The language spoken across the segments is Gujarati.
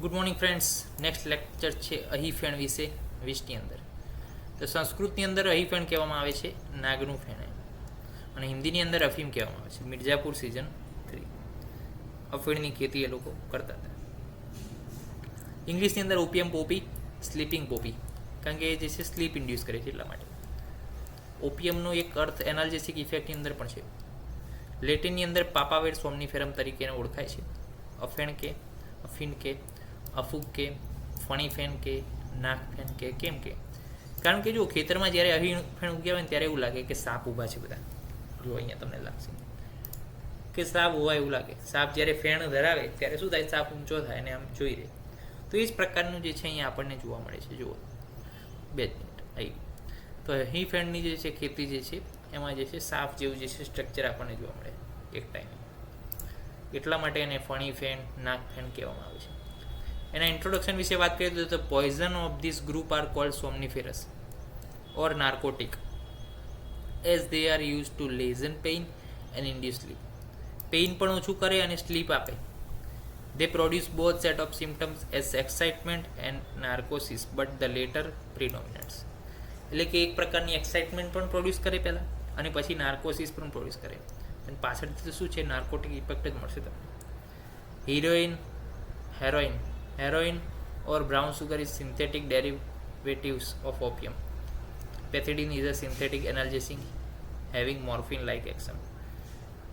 Good morning friends. Next lecture છે અહીફેણ વિશે 20ની અંદર. તો સંસ્કૃતની અંદર અહીફેણ કહેવામાં આવે છે નાગનું ફેણ, અને હિન્દીની અંદર અફીમ કહેવામાં આવે છે. મિર્ઝાપુર સિઝન 3 અફીણની ખેતી એ લોકો કરતા હતા. ઇંગ્લિશની અંદર ઓપિયમ પોપી, સ્લીપિંગ પોપી, કારણ કે એ જે છે સ્લીપ ઇન્ડ્યુસ કરે છે એટલા માટે. ઓપિયમનો એક અર્થ એનાલ્જેસિક ઇફેક્ટની અંદર પણ છે. લેટિનની અંદર પાપાવેર સોમનીફેરમ તરીકે ઓળખાય છે. અફેણ કે, અફીણ કે, અફૂગ કે, ફણી ફેન કે, નાક ફેન કે, કેમ કે કારણ કે જો ખેતરમાં જ્યારે અહીં ફેણ ઉગ્યા હોય ને ત્યારે એવું લાગે કે સાપ ઊભા છે બધા. જો અહીંયા તમને લાગશે કે સાપ હોવા એવું લાગે. સાપ જ્યારે ફેણ ધરાવે ત્યારે શું થાય, સાપ ઊંચો થાય અને આમ જોઈ રહે. તો એ જ પ્રકારનું જે છે અહીંયા આપણને જોવા મળે છે. જુઓ 2 મિનિટ અહીં. તો અહીં ફેણની જે છે ખેતી જે છે એમાં જે છે સાપ જેવું જે છે સ્ટ્રક્ચર આપણને જોવા મળે એક ટાઈમે. એટલા માટે એને ફણી ફેન, નાક ફેન કહેવામાં આવે છે. એના ઇન્ટ્રોડક્શન વિશે વાત કરીએ તો the poison of this group are called somniferous or narcotic as they are used to lessen pain and induce sleep. Pain પણ ઓછું કરે અને સ્લીપ આપે. They produce both set of symptoms as excitement and narcosis but the latter predominates. એટલે કે એક પ્રકારની એક્સાઇટમેન્ટ પણ પ્રોડ્યુસ કરે પહેલાં, અને પછી નાર્કોસિસ પણ પ્રોડ્યુસ કરે. અને પાછળથી તો શું છે, નાર્કોટિક ઇફેક્ટ જ મળશે તમને. Heroine or brown sugar is synthetic derivatives of opium. Pethidine is a synthetic analgesic having morphine like action.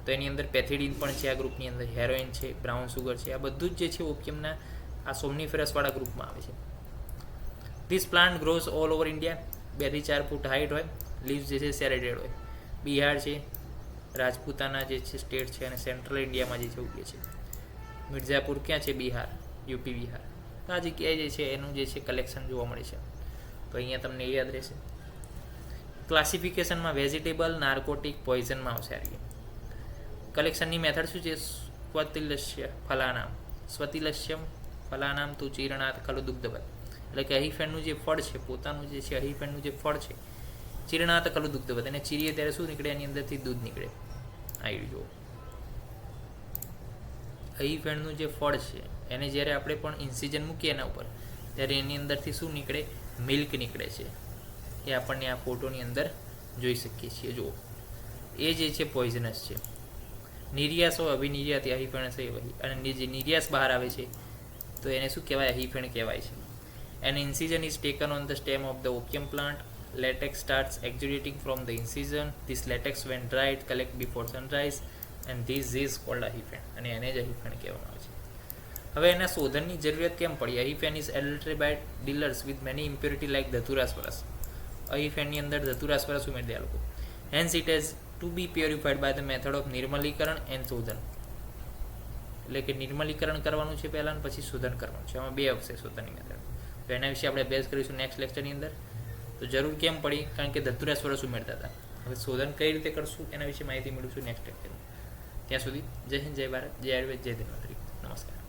તો એની અંદર પેથિડીન પણ છે આ ગ્રુપની અંદર, હેરોઇન છે, બ્રાઉન સુગર છે. આ બધું જ જે છે ઓપિયમના આ સોમનીફેરસવાળા ગ્રુપમાં આવે છે. This plant grows all over India. 2 થી 4 ફૂટ હાઇટ હોય. લીવ્સ જે છે સેરેડેડ હોય. બિહાર છે, રાજપૂતાના જે છે સ્ટેટ છે, અને સેન્ટ્રલ ઇન્ડિયામાં જે છે ઉગે છે. મિર્ઝાપુર ક્યાં છે? બિહાર, યુપી બિહાર. આ જગ્યાએ જે છે એનું જે છે કલેક્શન જોવા મળે છે. તો અહીંયા તમને એ યાદ રહેશે. ક્લાસિફિકેશનમાં વેજીટેબલ, નાર્કોટિક, પોઈઝનમાં આવશે આ રીતે. કલેક્શનની મેથડ શું છે? સ્વતિલસ્યમ ફલાનામ તું ચીરણાત ખલુ દુગ્ધબલ. એટલે કે અહીફેણનું જે ફળ છે, પોતાનું જે છે અહીફેણનું જે ફળ છે, ચીરણાત ખલુ દુગ્ધબલ. એને ચીરીએ ત્યારે શું નીકળે? એની અંદરથી દૂધ નીકળે. આ જુઓ, અહીફેણનું જે ફળ છે એને જ્યારે આપણે પણ ઇન્સિઝન મૂકીએ એના ઉપર, ત્યારે એની અંદરથી શું નીકળે? મિલ્ક નીકળે છે. એ આપણને આ ફોટોની અંદર જોઈ શકીએ છીએ. જુઓ, એ જે છે પોઈઝનસ છે. નિર્યાસ હોય, અભિનિર્યાતી અહીફેણ છે વહી. અને જે નિર્યાસ બહાર આવે છે તો એને શું કહેવાય? અહીફેણ કહેવાય છે. An incision is taken on the stem of the opium plant. Latex starts exudating from the incision. This latex when dried collect before sunrise and this is called અહીફેણ. અને એને જ અહીફેણ કહેવામાં આવે છે. હવે એના શોધનની જરૂરિયાત કેમ પડી? અહીફેન is adultery by dealers with many impurity like ધતુરાસ્વરસ. અહીફેનની અંદર ધતુરાસ્વરસ ઉમેરી દે આ લોકો. Hence it has to be purified by the method of નિર્મલીકરણ એન્ડ શોધન. એટલે કે નિર્મલીકરણ કરવાનું છે પહેલાં, અને પછી શોધન કરવાનું છે. આમાં 2 આવશે શોધનની મેથડ. તો એના વિશે આપણે અભ્યાસ કરીશું નેક્સ્ટ લેક્ચરની અંદર. તો જરૂર કેમ પડી? કારણ કે ધતુરાસ્વરસ ઉમેરતા હતા. હવે શોધન કઈ રીતે કરશું એના વિશે માહિતી મેળવીશું નેક્સ્ટ લેક્ચરમાં. ત્યાં સુધી જય હિન્દ, જય ભારત, જય આયુર્વેદ, જય ધન્વંતરી. નમસ્કાર.